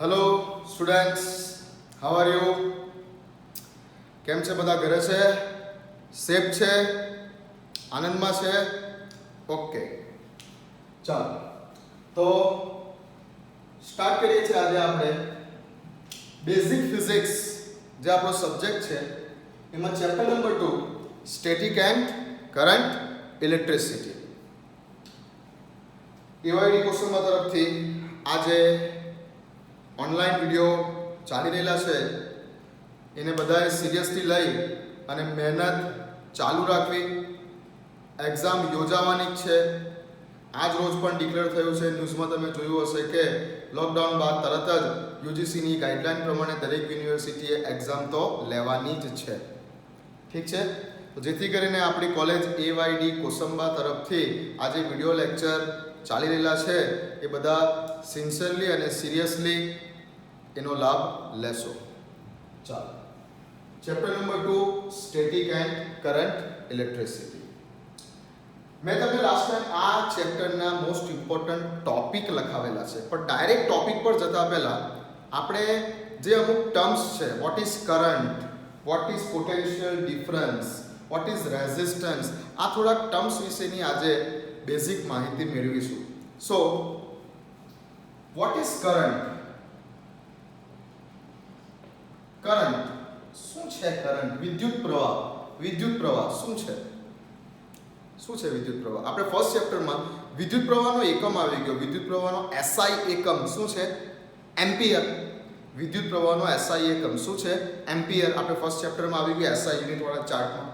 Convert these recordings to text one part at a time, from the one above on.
Hello students, how are you? કેમ છે બધા? ઘરે છે? સેફ છે? આનંદમાં છે? ઓકે, ચાલો તો સ્ટાર્ટ કરીએ છીએ. આજે આપણે બેઝિક ફિઝિક્સ જે આપણો સબ્જેક્ટ છે એમાં chapter number 2 static and current electricity AYD કોર્સમાં તરફથી આજે ઓનલાઈન વિડીયો ચાલી રહેલા છે એને બધાએ સિરિયસલી લઈ અને મહેનત ચાલુ રાખવી. એક્ઝામ યોજાવાની જ છે. આજ રોજ પણ ડિક્લેર થયું છે, ન્યૂઝમાં તમે જોયું હશે કે લોકડાઉન બાદ તરત જ યુજીસીની ગાઈડલાઈન પ્રમાણે દરેક યુનિવર્સિટીએ એક્ઝામ તો લેવાની જ છે. ઠીક છે, તો જેથી કરીને આપણી કોલેજ એવાયડી કોસંબા તરફથી આજે વિડીયો લેક્ચર ચાલી રહેલા છે એ બધા સિન્સિયરલી અને સિરિયસલી એનો લાભ લેશો. ચાલો, chapter number 2 static and current electricity. મેં તમને લાસ્ટ ટાઈમ આ ચેપ્ટરના મોસ્ટ ઇમ્પોર્ટન્ટ ટોપિક લખાવેલા છે, પણ ડાયરેક્ટ ટોપિક પર જતા પહેલા આપણે જે અમુક ટર્મ્સ છે, what is current, what is potential difference, what is resistance, આ થોડાક ટર્મ્સ વિશેની આજે બેઝિક માહિતી મેળવીશું. So what is current? Current શું છે? કરંટ વિદ્યુત પ્રવાહ. વિદ્યુત પ્રવાહ શું છે? શું છે વિદ્યુત પ્રવાહ? આપણે ફર્સ્ટ ચેપ્ટરમાં વિદ્યુત પ્રવાહનો એકમ આવી ગયો. વિદ્યુત પ્રવાહનો એસઆઈ એકમ શું છે? એમ્પિયર. વિદ્યુત પ્રવાહનો એસઆઈ એકમ શું છે? એમ્પિયર. આપણે ફર્સ્ટ ચેપ્ટરમાં આવી ગયો એસઆઈ યુનિટ વાળા ચાર્ટમાં.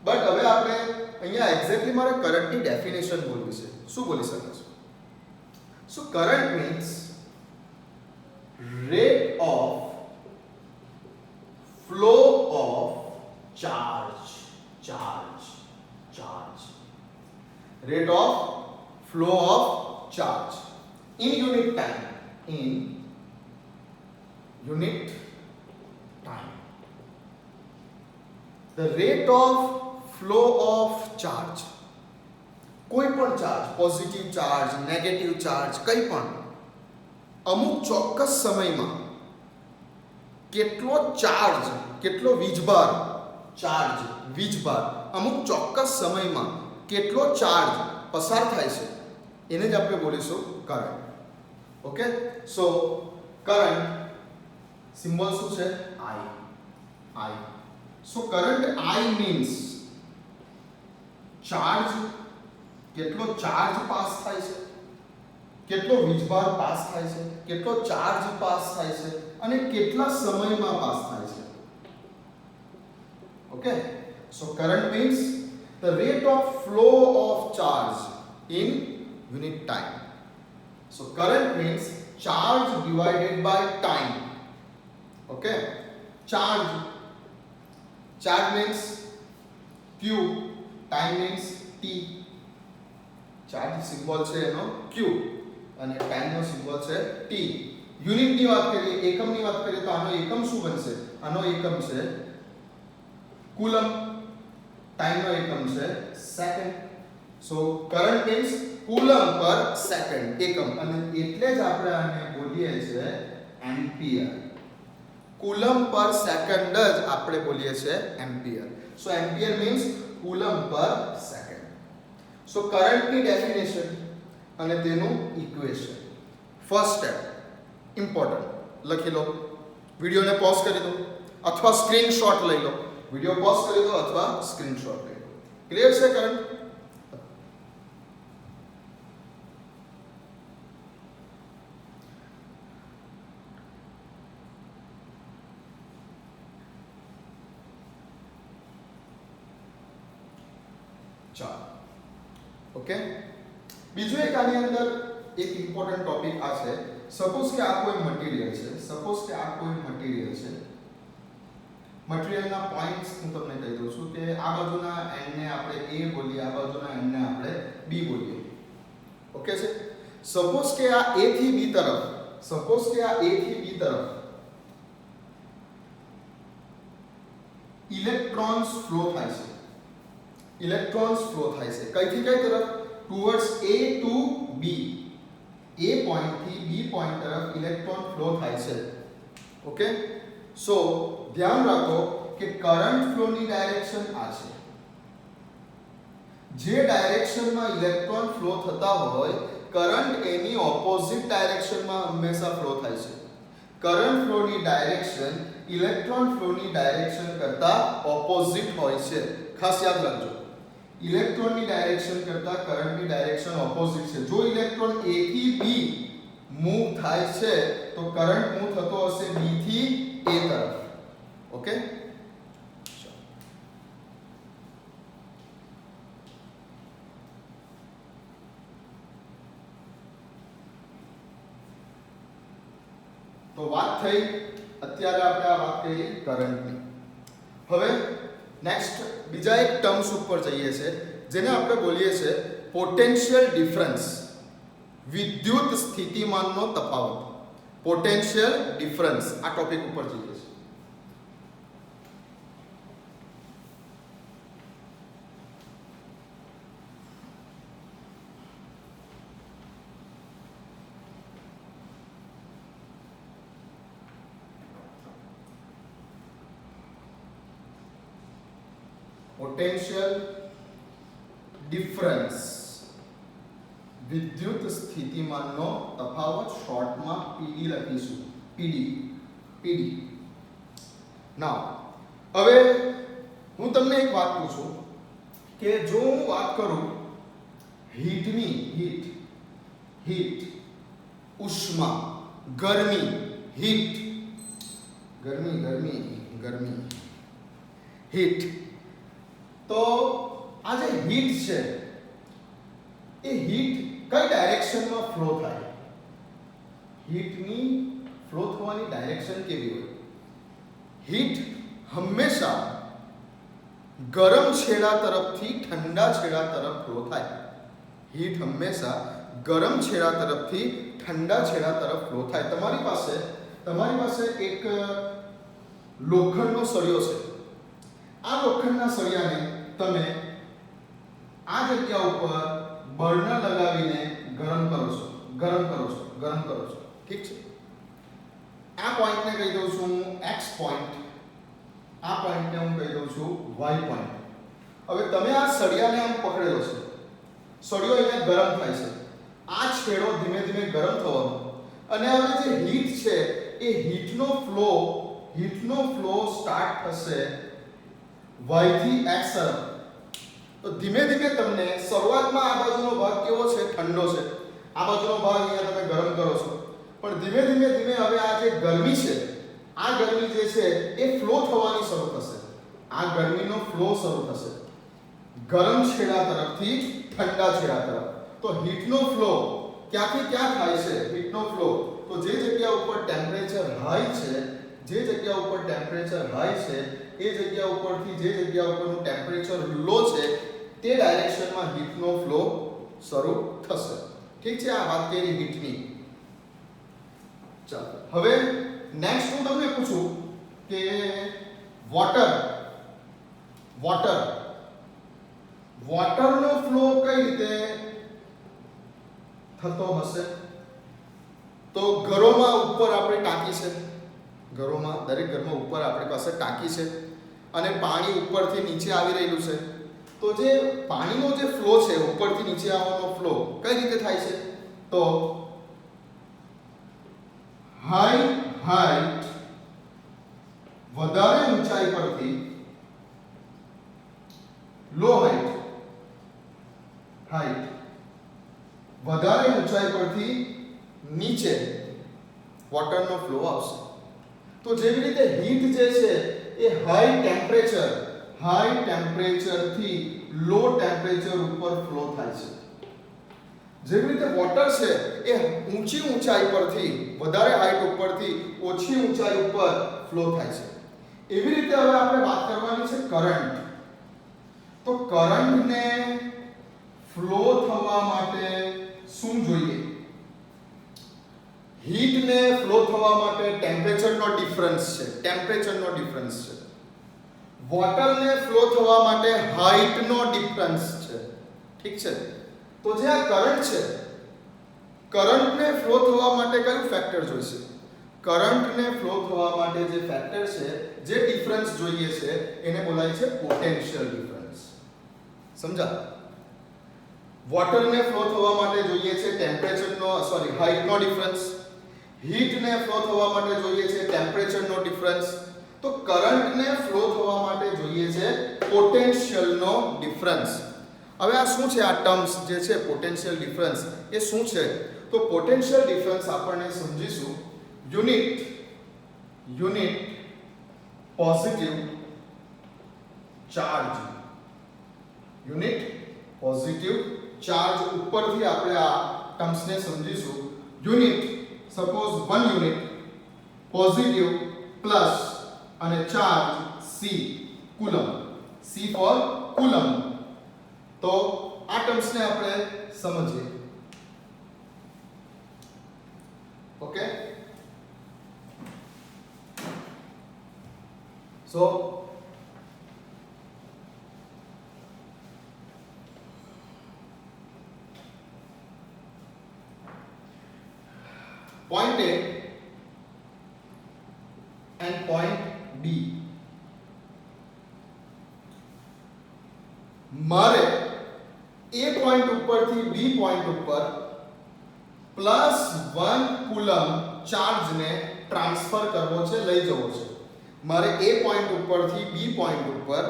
બટ હવે આપણે અહીંયા એક્ઝેક્ટલી મારે કરંટની ડેફિનેશન બોલવી છે. શું બોલી શકે છે? So current means rate of flow of charge. Rate of flow of charge in unit time. The rate of flow of charge, કોઈ પણ charge, positive charge, negative charge, કંઈ પણ અમુક ચોક્કસ સમયમાં કેટલો ચાર્જ, કેટલો વીજભાર, અમુક ચોક્કસ સમયમાં કેટલો ચાર્જ પસાર થાય છે એને જ આપણે બોલીશું કરંટ. ઓકે, સો કરંટ સિમ્બોલ શું છે? I. So current I means charge, કેટલો ચાર્જ પાસ થાય છે, કેટલો વીજભાર પાસ થાય છે, કેટલો ચાર્જ પાસ થાય છે અને કેટલા સમયમાં પાસ થાય છે. Okay, so current means the rate of flow of charge in unit time. So current means charge divided by time. Okay, charge means q, time means t. Charge symbol છે એનો q અને time નો symbol છે t. Unit ની વાત કરીએ, એકમ ની વાત કરીએ તો આનો એકમ શું બનશે? આનો એકમ છે કુલમ. ટાઈમ નો એકમ છે સેકન્ડ. સો કરંટ મીન્સ કુલમ પર સેકન્ડ એકમ, અને એટલે જ આપણે આને બોલીએ છે એમ્પિયર. કુલમ પર સેકન્ડ જ આપણે બોલીએ છે એમ્પિયર. સો એમ્પિયર મીન્સ કુલમ પર સેકન્ડ. સો કરંટની ડેફિનેશન અને તેનું ઇક્વેશન. ફર્સ્ટ સ્ટેપ ઇમ્પોર્ટન્ટ લખી લો, વિડિયોને પોઝ કરી દો અથવા સ્ક્રીનશોટ લઈ લો. વિડિયો પોઝ કરી દો અથવા સ્ક્રીનશોટ લઈ લો. ક્લિયર છે કરંટ? ચાલો, ઓકે. બીજું એક આની અંદર એક ઇમ્પોર્ટન્ટ ટોપિક આ છે. સપોઝ કે આ કોઈ મટીરીયલ છે, મટીરીયલના પોઈન્ટ્સ હું તમને કહી દઉં છું કે આ બાજુના એન્ડને આપણે A બોલીએ, આ બાજુના એન્ડને આપણે B બોલીએ. ઓકે છે? સપોઝ કે આ A થી B તરફ ઇલેક્ટ્રોન્સ ફ્લો થાય છે. કઈથી કઈ તરફ? Towards A to B. A point થી B પોઈન્ટ તરફ ઇલેક્ટ્રોન ફ્લો થાય છે. ઓકે, સો ધ્યાન રાખો કે કરંટ ફ્લો ની ડાયરેક્શન આ છે. જે ડાયરેક્શનમાં ઇલેક્ટ્રોન ફ્લો થતા હોય કરંટ એની ઓપોઝિટ ડાયરેક્શનમાં હંમેશા ફ્લો થાય છે. કરંટ ફ્લો ની ડાયરેક્શન ઇલેક્ટ્રોન ફ્લો ની ડાયરેક્શન કરતા ઓપોઝિટ હોય છે. ખાસ યાદ રાખજો, ઇલેક્ટ્રોનની ડાયરેક્શન કરતા કરંટની ડાયરેક્શન ઓપોઝિટ છે. જો ઇલેક્ટ્રોન A થી B મૂવ થાય છે તો કરંટ મૂવ થતો હશે B થી A તરફ. ઓકે, તો વાત થઈ, અત્યારે આપણે આ વાત કરી કરંટની. હવે નેક્સ્ટ બીજા એક ટર્મ્સ ઉપર જઈએ છે જેને આપણે બોલીએ છે પોટેન્શિયલ ડિફરન્સ, વિદ્યુત સ્થિતિમાનનો તફાવત. પોટેન્શિયલ ડિફરન્સ આ ટોપિક ઉપર જઈએ છે. પોટેન્શિયલ ડિફરન્સ, વિદ્યુત સ્થિતિમાનનો તફાવત, શોર્ટમાં PD લખીશું. PD. નાઉ હવે હું તમને એક વાત પૂછું કે જો હું વાત કરું હીટની, હીટ, ઉષ્મા, ગરમી, હીટ, ગરમી, હીટ, તો આ જે હીટ છે એ હીટ કઈ ડાયરેક્શનમાં ફ્લો થાય? હીટની ફ્લો થવાની ડાયરેક્શન કેવી હોય? હીટ હંમેશા ગરમ છેડા તરફથી ઠંડા છેડા તરફ ફ્લો થાય. હીટ હંમેશા ગરમ છેડા તરફથી ઠંડા છેડા તરફ ફ્લો થાય. તમારી પાસે એક લોખંડનો સળિયો છે. આ લોખંડના સળિયાને તમે આ જગ્યા ઉપર બર્નર લગાવીને ગરમ કરો છો. ઠીક છે? આ પોઈન્ટને કહી દઉં છું હું X પોઈન્ટ, આ પોઈન્ટને હું કહી દઉં છું Y પોઈન્ટ. હવે તમે આ સળિયાને આમ પકડેલો છે, સળિયો અહીંયા ગરમ થાય છે, આ છેડો ધીમે ધીમે ગરમ થવાનો, અને હવે જે હીટ છે એ હીટનો ફ્લો સ્ટાર્ટ થશે y થી x તરફ. તો ધીમે ધીમે તમને શરૂઆતમાં આ બાજુનો ભાગ કેવો છે? ઠંડો છે. આ બાજુનો ભાગ અહીંયા તમે ગરમ કરો છો, પણ ધીમે ધીમે હવે આ જે ગરમી છે, આ ગરમી જે છે એ ફ્લો થવાની શરૂ થશે. આ ગરમીનો ફ્લો શરૂ થશે ગરમ છેડા તરફથી ઠંડા છેડા તરફ. તો હીટનો ફ્લો ક્યાંથી ક્યાં થાય છે? હીટનો ફ્લો તો જે જગ્યા ઉપર ટેમ્પરેચર હાઈ છે, એ જગ્યા ઉપરથી જે જગ્યા ઉપરનું ટેમ્પરેચર લો છે તે ડાયરેક્શનમાં હીટનો ફ્લો શરૂ થશે. ઠીક છે? આ વાત કરી હીટની. ચાલો હવે નેક્સ્ટ હું તમને પૂછું કે વોટરનો ફ્લો કઈ રીતે થતો હશે? તો ઘરોમાં ઉપર આપણી ટાંકી છે, દરેક ઘરમાં ઉપર આપણી પાસે ટાંકી છે, અને પાણી ઉપરથી નીચે આવી રહેલું છે. તો જે પાણીનો જે ફ્લો છે, ઉપરથી નીચે આવવાનો ફ્લો કઈ રીતે થાય છે? તો હાઈટ, વધારે ઊંચાઈ પરથી લો હાઈટ, વધારે ઊંચાઈ પરથી નીચે વોટરનો ફ્લો આવશે. તો જેવી રીતે હીટ જે છે એ હાઈ ટેમ્પરેચરથી લો ટેમ્પરેચર ઉપર ફ્લો થાય છે. જેવી રીતે વોટર છે એ ઊંચી ઊંચાઈ પરથી, વધારે હાઈટ ઉપરથી ઓછી ઊંચાઈ ઉપર ફ્લો થાય છે. એવી રીતે હવે આપણે વાત કરવાની છે કરંટ. તો કરંટને ફ્લો થવા માટે શું જોઈએ? હીટને ફ્લો થવા માટે ટેમ્પરેચરનો ડિફરન્સ છે. વોટરને ફ્લો થવા માટે હાઈટનો ડિફરન્સ છે. ઠીક છે? તો જે આ કરંટ કરંટને ફ્લો થવા માટે કયું ફેક્ટર જોઈશે? કરંટને ફ્લો થવા માટે જે ફેક્ટર છે, જે ડિફરન્સ જોઈએ છે, એને બોલાય છે પોટેન્શિયલ ડિફરન્સ. સમજા? વોટરને ફ્લો થવા માટે જોઈએ છે હાઇટનો ડિફરન્સ. હીટને ફ્લો થવા માટે જોઈએ છે ટેમ્પરેચરનો ડિફરન્સ. તો કરંટને ફ્લો થવા માટે જોઈએ છે પોટેન્શિયલનો ડિફરન્સ. હવે આ શું છે? આ ટર્મ્સ જે છે પોટેન્શિયલ ડિફરન્સ એ શું છે? તો પોટેન્શિયલ ડિફરન્સ આપણને સમજીશું unit positive charge. Unit positive charge ઉપરથી આપણે આ ટર્મ્સને સમજીશું. Unit suppose 1 unit positive plus અને charge c coulomb. c for coulomb. તો આ ટર્મ્સને આપણે સમજીએ. Okay, so point A and point B. મારે A પોઈન્ટ ઉપરથી B પોઈન્ટ ઉપર +1 કુલમ ચાર્જને ટ્રાન્સફર કરવો છે, લઈ જવો છે. મારે A પોઈન્ટ ઉપરથી B પોઈન્ટ ઉપર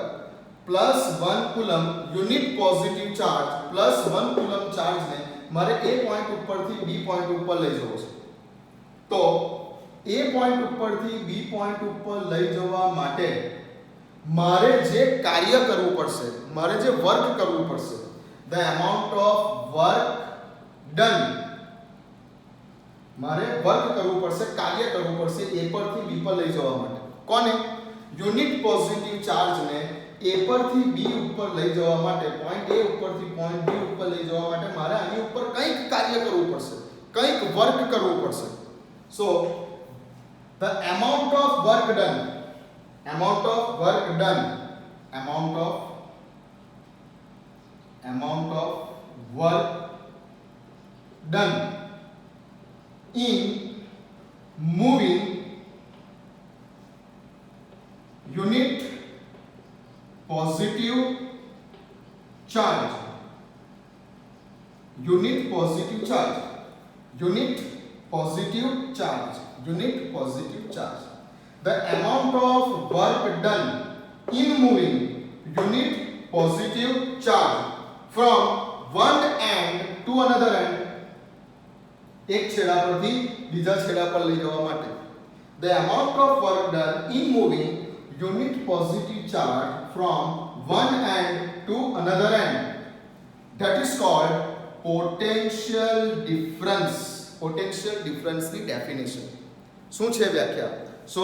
+1 coulomb unit positive charge +1 coulomb ચાર્જને મારે A પોઈન્ટ ઉપરથી B પોઈન્ટ ઉપર લઈ જવો છે. તો A પોઈન્ટ ઉપરથી B પોઈન્ટ ઉપર લઈ જવા માટે મારે જે કાર્ય કરવું પડશે, મારે જે વર્ક કરવું પડશે, the amount of work done, મારે વર્ક કરવું પડશે, કાર્ય કરવું પડશે A પરથી B પર લઈ જવા માટે. કોને? યુનિટ પોઝિટિવ ચાર્જને A પરથી B ઉપર લઈ જવા માટે, પોઈન્ટ A ઉપરથી પોઈન્ટ B ઉપર લઈ જવા માટે મારે આની ઉપર કંઈક કાર્ય કરવું પડશે, કંઈક વર્ક કરવું પડશે. So the amount of work done in moving unit positive charge, unit positive charge. The amount of work done in moving unit positive charge from one end to another end, એક છેડા પરથી બીજા છેડા પર લઈ જવા માટે. The amount of work done in moving unit positive charge from one end to another end, that is called potential difference. Potential difference ની definition શું છે? વ્યાખ્યા. So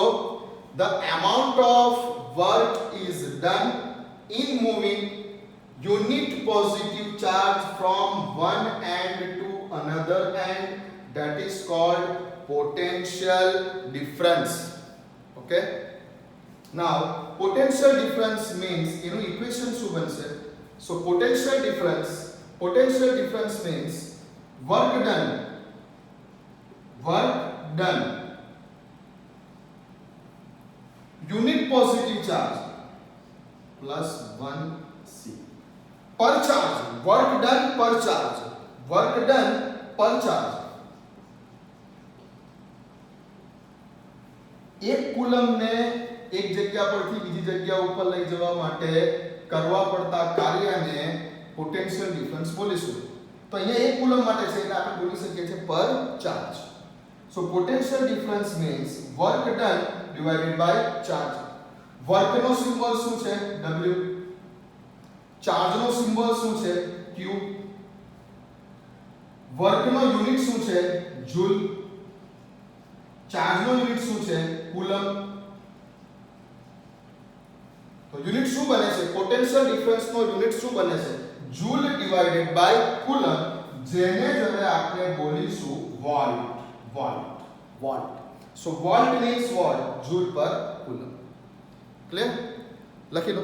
the amount of work is done in moving unit positive charge from one end to another end, that is called potential difference. Okay, now potential difference means એનું equation શું બનશે? So potential difference means work done unit positive charge +1c per charge. Work done per charge. એક કુલમને એક જગ્યા પરથી બીજી જગ્યા ઉપર લઈ જવા માટે કરવા પડતા કાર્યને પોટેન્શિયલ ડિફરન્સ બોલીશું. તો અહીંયા એક કુલમ માટે છે એટલે આપણે બોલી શકીએ છીએ પર charge. So potential difference means work done divided by charge. Work નો સિમ્બોલ શું છે? W. ચાર્જ નો સિમ્બોલ શું છે? Q. વર્ક નો યુનિટ શું છે? જૂલ. ચાર્જ નો યુનિટ શું છે? કુલમ. તો યુનિટ શું બને છે? પોટેન્શિયલ ડિફરન્સ નો યુનિટ શું બને છે? જૂલ ડિવાઇડેડ બાય કુલમ, જેને જ હવે આપણે બોલીશું volt. So volt means what? Joule per coulomb. Clear? લખી લો,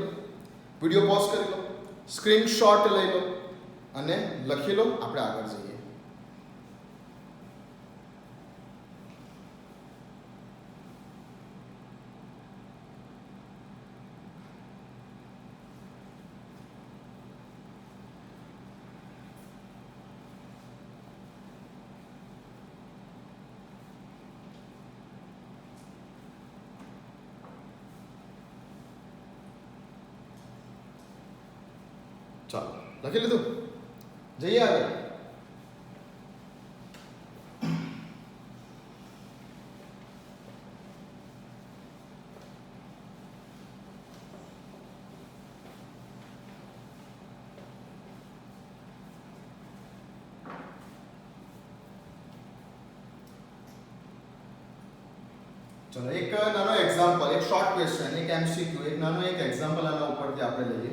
વિડિયો પોઝ કરી લો, સ્ક્રીનશોટ લઈ લો અને લખી લો. આપણે આગળ જઈએ. ચાલો લખી લીધું, જઈએ આગળ. चलो एक नानो एग्जांपल, एक शॉर्ट क्वेश्चन, एक एमसीक्यू, एक नानो एक एग्जांपल આના ઉપરથી આપણે લઈએ.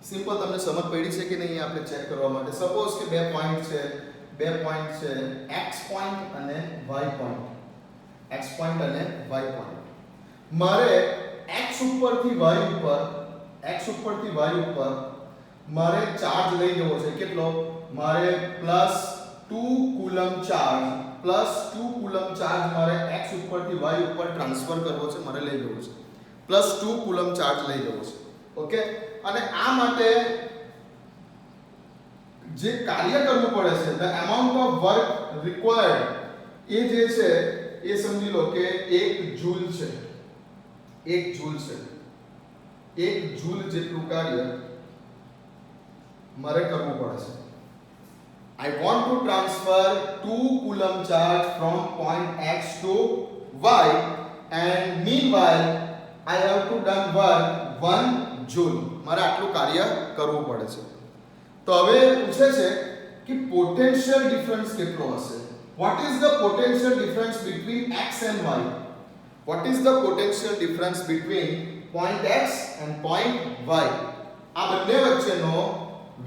સિમ્પલ તમને સમજ પડી છે કે નહીં આપણે ચેક કરવા માટે. સપોઝ કે બે પોઈન્ટ છે x પોઈન્ટ અને y પોઈન્ટ, x પોઈન્ટ અને y પોઈન્ટ. મારે x ઉપરથી y ઉપર મારે ચાર્જ લઈ જવો છે. કેટલો? મારે +2 કુલમ ચાર્જ મારે x ઉપરથી y ઉપર ટ્રાન્સફર કરવો છે, મારે લઈ જવો છે. +2 કુલમ ચાર્જ લઈ જવો છે. ઓકે, અને આ માટે જે કાર્ય કરવું પડે છે, the amount of work required, એ જે છે એ સમજી લો કે 1 જૂલ છે. 1 જૂલ જેટલું કાર્ય મારે કરવું પડે છે. I want to transfer 2 coulomb charge from point X to Y, and meanwhile I have to done work 1 joule. મારે આટલું કાર્ય કરવું પડે છે. તો હવે પૂછે છે કે પોટેન્શિયલ ડિફરન્સ કેટલો હશે? What is the potential difference between X and Y? What is the potential difference between point X and point Y? આ બંને વચ્ચેનો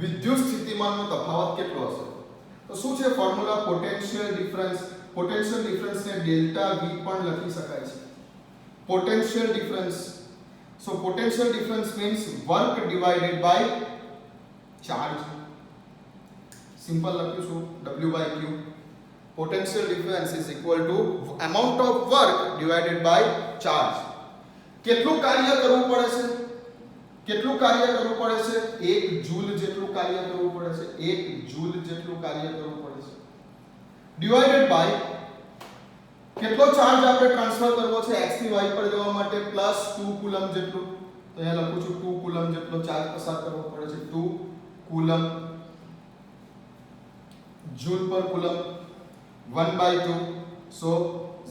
વિદ્યુત સ્થિતિમાનનો તફાવત કેટલો હશે? તો શું છે ફોર્મ્યુલા? પોટેન્શિયલ ડિફરન્સને ડેલ્ટા V પણ લખી શકાય છે. Potential difference, so potential difference means work divided by charge. Simple લખીશું W/Q. Potential difference is equal to amount of work divided by charge. કેટલું કાર્ય કરવું પડે છે? 1 જૂલ જેટલું કાર્ય કરવું પડે છે. ડિવાઇડેડ બાય કેટલો ચાર્જ આપણે ટ્રાન્સફર કરવો છે x થી y પર જવા માટે? +2 કુલમ જેટલું. તો અહીંયા લખું છું 2 કુલમ જેટલો ચાર્જ પસાર કરવો પડે છે. 2 કુલમ જૂલ પર કુલમ 1/2, સો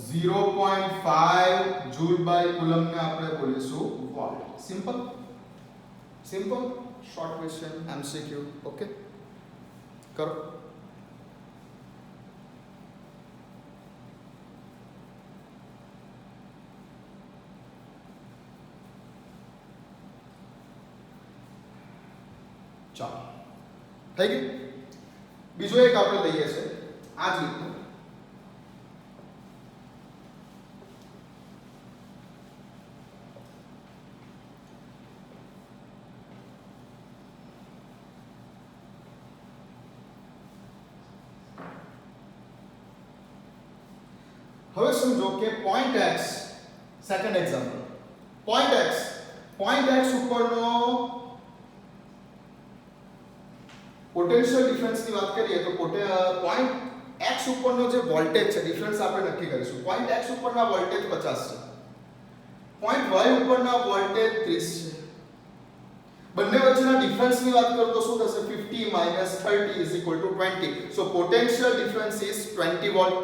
0.5 જૂલ/કુલમ ને આપણે બોલીશું volt. Simple short question MCQ. Okay, કરો. ચાલો, થઈ ગયું. બીજો એક આપણે લઈએ છે આ જ રીતનું. હવે સમજો કે point x, second example, point x ઉપરનો પોટેન્શિયલ ડિફરન્સની વાત કરીએ તો પોઈન્ટ x ઉપરનો જે વોલ્ટેજ છે, ડિફરન્સ આપણે નક્કી કરીશું. પોઈન્ટ x ઉપરના વોલ્ટેજ 50 છે, પોઈન્ટ y ઉપરના વોલ્ટેજ 30 છે. બંને વચ્ચેના ડિફરન્સની વાત કરો તો શું થશે? 50 - 30 = 20. સો પોટેન્શિયલ ડિફરન્સ ઇઝ 20 વોલ્ટ.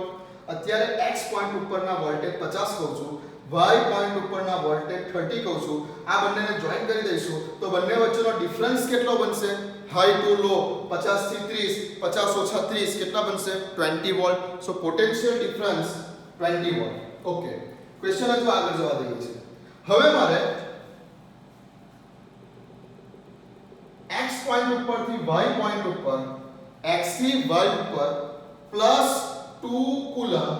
અત્યારે x પોઈન્ટ ઉપરના વોલ્ટેજ 50 કહું છું, y પોઈન્ટ ઉપરના વોલ્ટેજ 30 કહું છું. આ બંનેને જોઈન કરી દઈશું તો બંને વચ્ચેનો ડિફરન્સ કેટલો બનશે? હાઈ ટુ લો, 50 થી 30, 50 ઓછા 30 કેટલા બનશે? 20 volt. So potential difference 20 volt. Okay, question હજુ આગળ જવા દઈએ છે. હવે મારે x પોઈન્ટ ઉપરથી y પોઈન્ટ ઉપર, x થી y ઉપર +2 કુલમ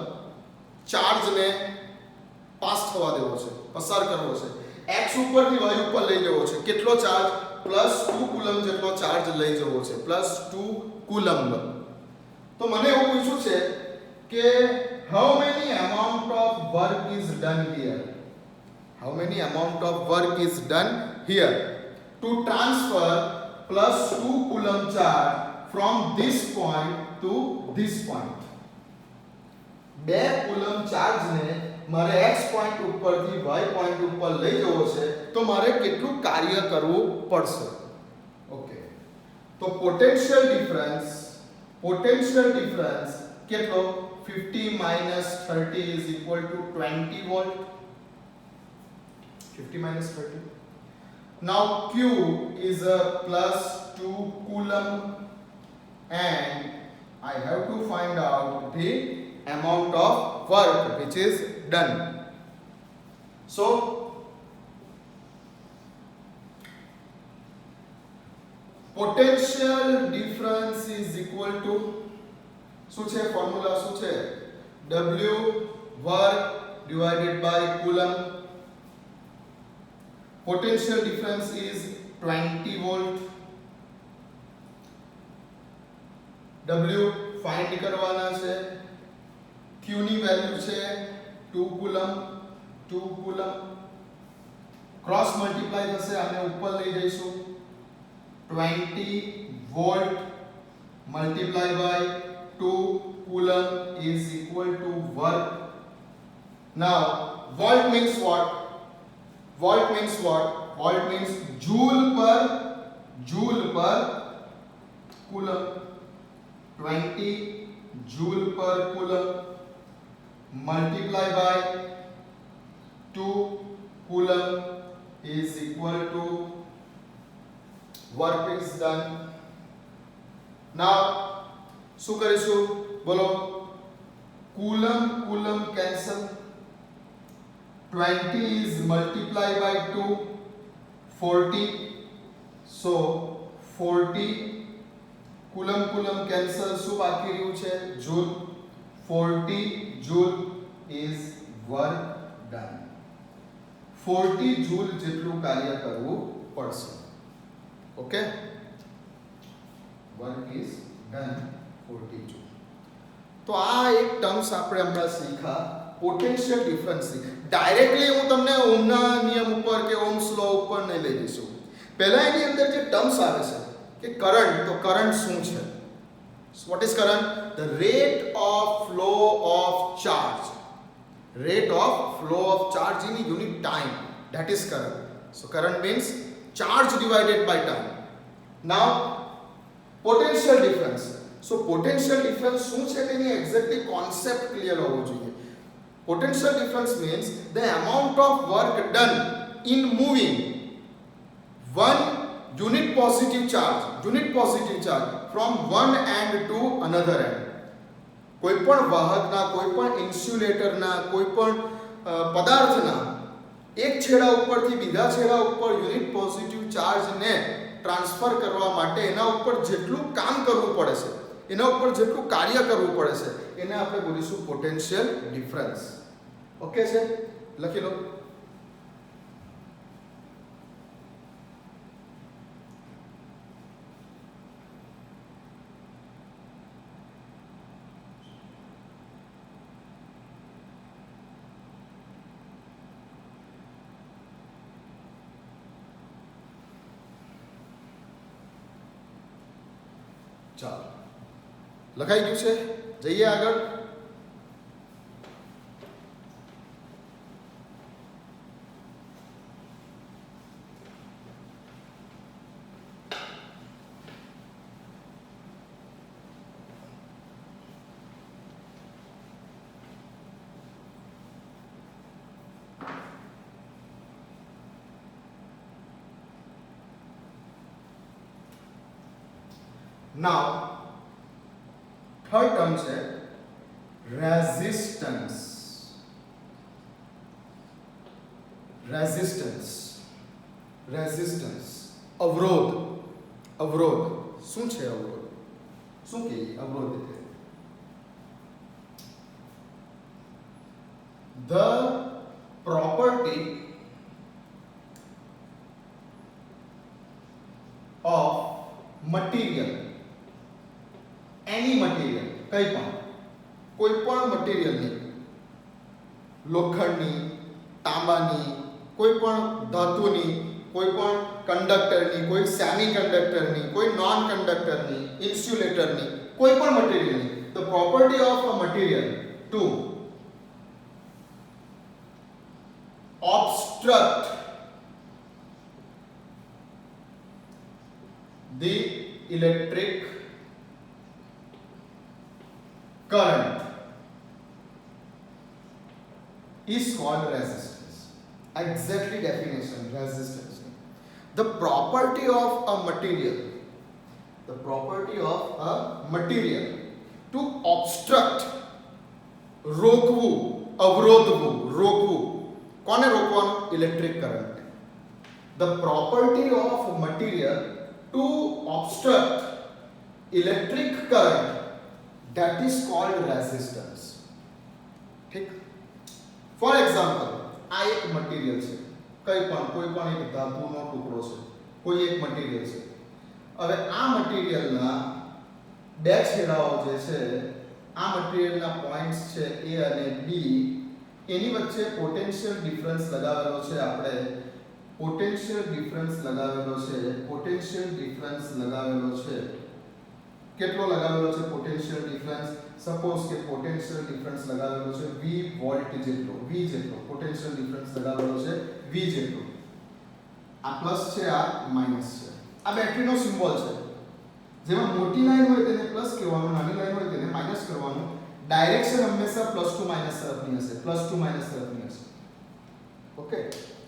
ચાર્જને પાસ થવા દેવો છે, પસાર કરવો છે. x ઉપરથી y ઉપર લઈ જવો છે. કેટલો ચાર્જ? +2 કુલમ જેટલો ચાર્જ લઈ જવો છે. +2 કુલમ. તો મને એવું પૂછ્યું છે કે how many amount of work is done here? How many amount of work is done here to transfer +2 coulomb charge from this point to this point? 2 coulomb ચાર્જને મારે x પોઈન્ટ ઉપરથી y પોઈન્ટ ઉપર લઈ જવો છે, તો મારે કેટલું કાર્ય કરવું પડશે? ઓકે, તો પોટેન્શિયલ ડિફરન્સ કેટલો 50 minus 30 is equal to 20 volt. 50 minus 30. Now Q is a plus 2 coulomb and I have to find out the amount of work which is done. So potential difference is equal to શું છે formula શું છે W work divided by coulomb. Potential difference is 20 volt. W find કરવાના છે. Q ની value છે 2 coulomb. Cross multiply થશે આને ઉપર લઈ જઈશું. 20 volt multiplied by 2 coulomb is equal to work. Now volt means what? Volt means joule per coulomb. 20 joule per coulomb multiplied by 2 coulomb is equal to work is done. Now શું કરીશું બોલો coulomb cancel. 20 is multiplied by 2 40, so 40 coulomb cancel શું બાકી રહ્યું છે joule. 40 joule is work done. 40 joule જેટલું કાર્ય કરવું પડશે. Okay, work is done 40 joule. તો આ એક ટર્મ્સ આપણે હમણાં શીખા પોટેન્શિયલ ડિફરન્સ. ડાયરેક્ટલી હું તમને ઓહમના નિયમ ઉપર કે ઓહમ્સ લો ઉપર નહીં લઈ જઈશું. પહેલા એની અંદર જે ટર્મ્સ આવે છે કે કરંટ, તો કરંટ શું છે? What is current? The rate of flow of charge. Rate of flow of charge in unit time, that is current. So current means charge divided by time. Now potential difference. So potential difference શું છે તેની exactly concept clear હોવો જોઈએ. Potential difference means the amount of work done in moving one unit positive charge from one end to another end. કોઈપણ વાહકના, કોઈપણ ઇન્સ્યુલેટરના, કોઈપણ પદાર્થના એક છેડા ઉપરથી બીજા છેડા ઉપર યુનિટ પોઝિટિવ ચાર્જને ટ્રાન્સફર કરવા માટે એના ઉપર જેટલું કામ કરવું પડે છે, એના ઉપર જેટલું કાર્ય કરવું પડે છે, એને આપણે બોલીશું પોટેન્શિયલ ડિફરન્સ. ઓકે છે, લખી લો. ચાલો, લખાઈ ગયું છે. જઈએ આગળ. Now third term છે resistance. અવરોધ. શું છે અવરોધ? શું કે અવરોધ એટલે the property of material, any material, કોઈ પણ મટીરિયલની, લોખંડની, તાંબાની, કોઈ પણ ધાતુની, કોઈ પણ કંડક્ટરની, કોઈ સેમી કંડક્ટરની, કોઈ નોન કંડક્ટરની, ઇન્સ્યુલેટરની, કોઈ પણ મટીરિયલની. The property of a material to obstruct the current is called resistance. Exactly definition resistance. The property of a material, to obstruct, રોકવું, અવરોધવું, રોકવું. કોને રોકવાનું? Electric current. The property of material to obstruct electric current, that is called resistance. ठीक. For example, આ એક material છે, કોઈ પણ એક ધાતુનો ટુકડો છે, કોઈ એક મટીરીયલ છે. હવે આ મટીરીયલના બે છેડાઓ જે છે, આ મટીરીયલના પોઈન્ટ્સ છે A અને B, એની વચ્ચે પોટેન્શિયલ ડિફરન્સ લગાવેલો છે. આપણે પોટેન્શિયલ ડિફરન્સ લગાવેલો છે. કેટલો લગાવેલો છે પોટેન્શિયલ ડિફરન્સ? સપોઝ કે પોટેન્શિયલ ડિફરન્સ લગાવેલો છે V વોલ્ટ જેટલો, પોટેન્શિયલ ડિફરન્સ લગાવેલો છે V જેટલો. આ પ્લસ છે, આ માઈનસ છે. આ બેટરીનો સિમ્બોલ છે. જેમાં મોટી લાઈન હોય તેને પ્લસ કહેવાનું, નાની લાઈન હોય તેને માઈનસ કરવાનું. ડાયરેક્શન હંમેશા પ્લસ ટુ માઈનસ તરફની હશે, ઓકે.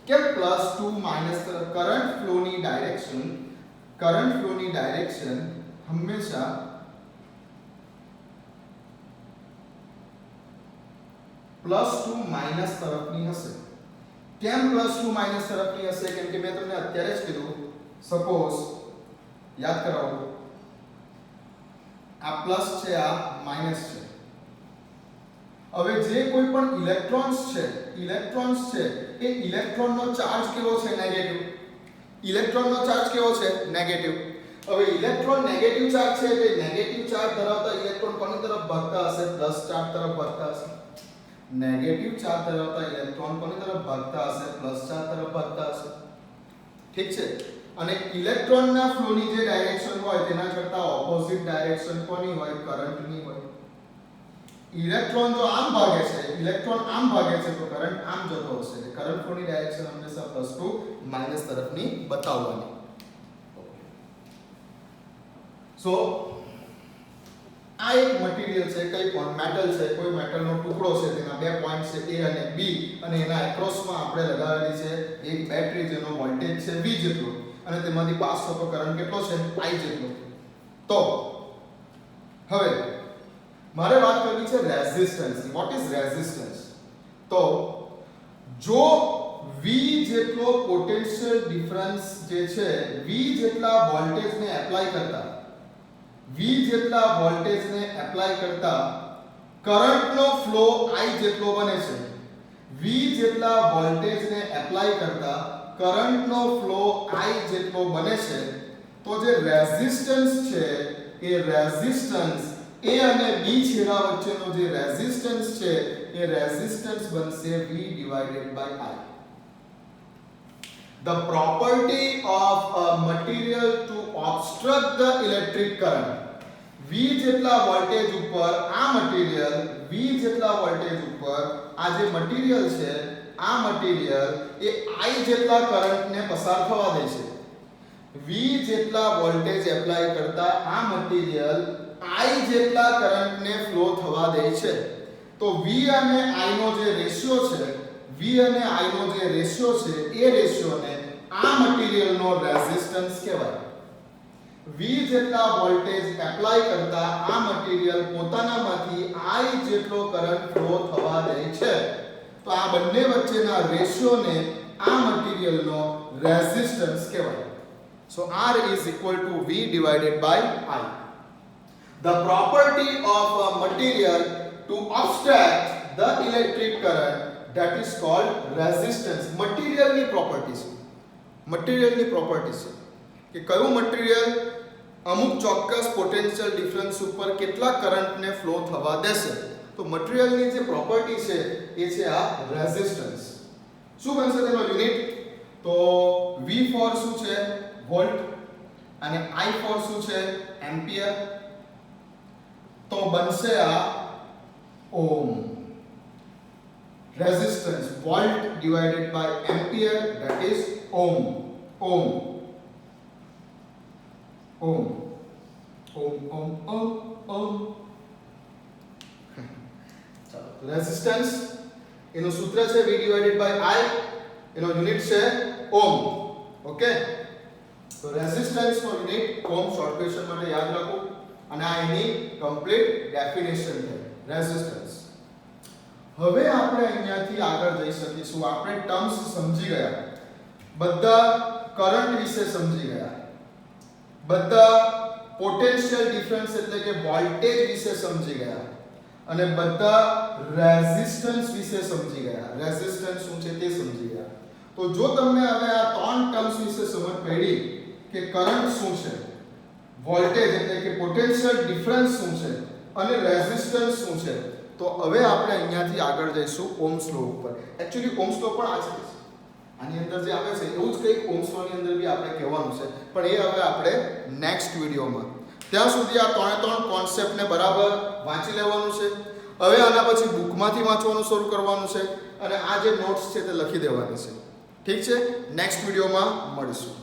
કેમ પ્લસ ટુ માઈનસ તરફ? કરંટ ફ્લોની ડાયરેક્શન હંમેશા પ્લસ ટુ માઈનસ તરફની હશે. કેમ પ્લસ ટુ માઈનસ તરફની હશે? કેમ કે મેં તમને અત્યારે જ કીધું, સપોઝ યાદ કરાવો, આ પ્લસ છે, આ માઈનસ છે. હવે જે કોઈ પણ ઇલેક્ટ્રોન્સ છે એ ઇલેક્ટ્રોનનો ચાર્જ કેવો છે? નેગેટિવ. હવે ઇલેક્ટ્રોન નેગેટિવ ચાર્જ છે, એટલે નેગેટિવ ચાર્જ ધરાવતા ઇલેક્ટ્રોન કોની તરફ ભાગતા હશે? પ્લસ ચાર્જ તરફ ભાગતા હશે. નેગેટિવ ચાર્જ ધરાવતા ઇલેક્ટ્રોન કોની તરફ ભાગતા હશે? પ્લસ ચાર્જ તરફ ભાગતા હશે. ઠીક છે. અને ઇલેક્ટ્રોનના ફ્લોની જે ડાયરેક્શન હોય તેના કરતા ઓપોઝિટ ડાયરેક્શન કોની હોય? કરંટની હોય. ઇલેક્ટ્રોન જો આમ ભાગે છે, તો કરંટ આમ જતો હશે. કરંટ ફ્લોની ડાયરેક્શન હંમેશા પ્લસ ટુ માઈનસ તરફની બતાવવાની. સો આ એક મટીરીયલ છે, કઈ પણ મેટલ છે, કોઈ મેટલનો ટુકડો છે, તેના બે પોઈન્ટ છે A અને B, અને એના એક્રોસમાં આપણે લગાવેલી છે એક બેટરી જેનો વોલ્ટેજ છે V જેટલો, અને તેમાંથી પાસ થતો કરંટ કેટલો છે? I જેટલો. તો હવે મારે વાત કરવી છે રેઝિસ્ટન્સની. What is resistance? તો જો V જેટલો પોટેન્શિયલ ડિફરન્સ જે છે, V જેટલા વોલ્ટેજને એપ્લાય કરતા કરંટનો ફ્લો I જેટલો બને છે. V જેટલા વોલ્ટેજને એપ્લાય કરતા કરંટનો ફ્લો I જેટલો બને છે. તો જે રેઝિસ્ટન્સ છે, એ રેઝિસ્ટન્સ A અને B છેડા વચ્ચેનો જે રેઝિસ્ટન્સ છે, એ રેઝિસ્ટન્સ બનશે V divided by I. The property of a material to obstruct the electric current. V જેટલા વોલ્ટેજ ઉપર આ મટીરીયલ, આ જે મટીરીયલ છે, આ મટીરીયલ એ I જેટલા કરંટને પસાર થવા દે છે. V જેટલા વોલ્ટેજ એપ્લાય કરતા આ મટીરીયલ I જેટલા કરંટને ફ્લો થવા દે છે. તો V અને I નો જે રેશિયો છે, એ રેશિયોને આ મટીરીયલનો રેઝિસ્ટન્સ કહેવાય. V જેટલા વોલ્ટેજ એપ્લાય કરતા આ મટીરીયલ પોતાનામાંથી I જેટલો કરંટ ફ્લો થવા દે છે. તો આ બંને વચ્ચેના રેશિયોને આ મટીરીયલનો રેઝિસ્ટન્સ કહેવાય. So R is equal to V divided by I. The property of a material to obstruct the electric current, that is called resistance. મટીરીયલની પ્રોપર્ટી છે કે કયું મટીરીયલ અમુક ચોક્કસ પોટેન્શિયલ ડિફરન્સ ઉપર કેટલા કરંટને ફ્લો થવા દેશે. તો મટીરીયલની જે પ્રોપર્ટી છે એ છે આ રેઝિસ્ટન્સ. શું બનશે તેનો યુનિટ? તો V ફોર શું છે? વોલ્ટ, અને I ફોર શું છે? એમ્પિયર. તો બનશે આ ohm. Resistance volt divided by ampere, that is ohm. Resistance એનું સૂત્ર છે V ડિવાઇડેડ બાય I, એનો યુનિટ છે ઓમ. ઓકે, તો રેઝિસ્ટન્સ નો યુનિટ ઓમ શોર્ટ ક્વેશ્ચન માટે યાદ રાખો અને આ એની કમ્પ્લીટ ડેફિનેશન છે રેઝિસ્ટન્સ. હવે આપણે અહીંયાથી આગળ જઈ શકીશું. આપણે ટર્મ્સ સમજી ગયા, બધા કરંટ વિશે સમજી ગયા, બધા પોટેન્શિયલ ડિફરન્સ એટલે કે વોલ્ટેજ વિશે સમજી ગયા અને બધા રેઝિસ્ટન્સ વિશે સમજી ગયા. રેઝિસ્ટન્સ શું છે તે સમજી ગયા. તો જો તમને હવે આ ત્રણ ટર્મ્સ વિશે સમજ પડી કે કરંટ શું છે, વોલ્ટેજ એટલે કે પોટેન્શિયલ ડિફરન્સ શું છે અને રેઝિસ્ટન્સ શું છે, તો હવે આપણે અહીંયાથી આગળ જઈશું ઓહ્મ્સ લો ઉપર. એક્ચ્યુઅલી ઓહ્મ્સ લો પણ આ છે, આની અંદર જે આવે છે એવું જ કંઈક ઓહ્મ્સ લો ની અંદર બી આપણે કહેવાનું છે, પણ એ હવે આપણે નેક્સ્ટ વિડીયોમાં. ત્યાં સુધી આ ત્રણ કોન્સેપ્ટને બરાબર વાંચી લેવાનું છે. હવે આના પછી બુકમાંથી વાંચવાનું શરૂ કરવાનું છે અને આ જે નોટ્સ છે તે લખી દેવાની છે. ઠીક છે, નેક્સ્ટ વિડીયોમાં મળીશું.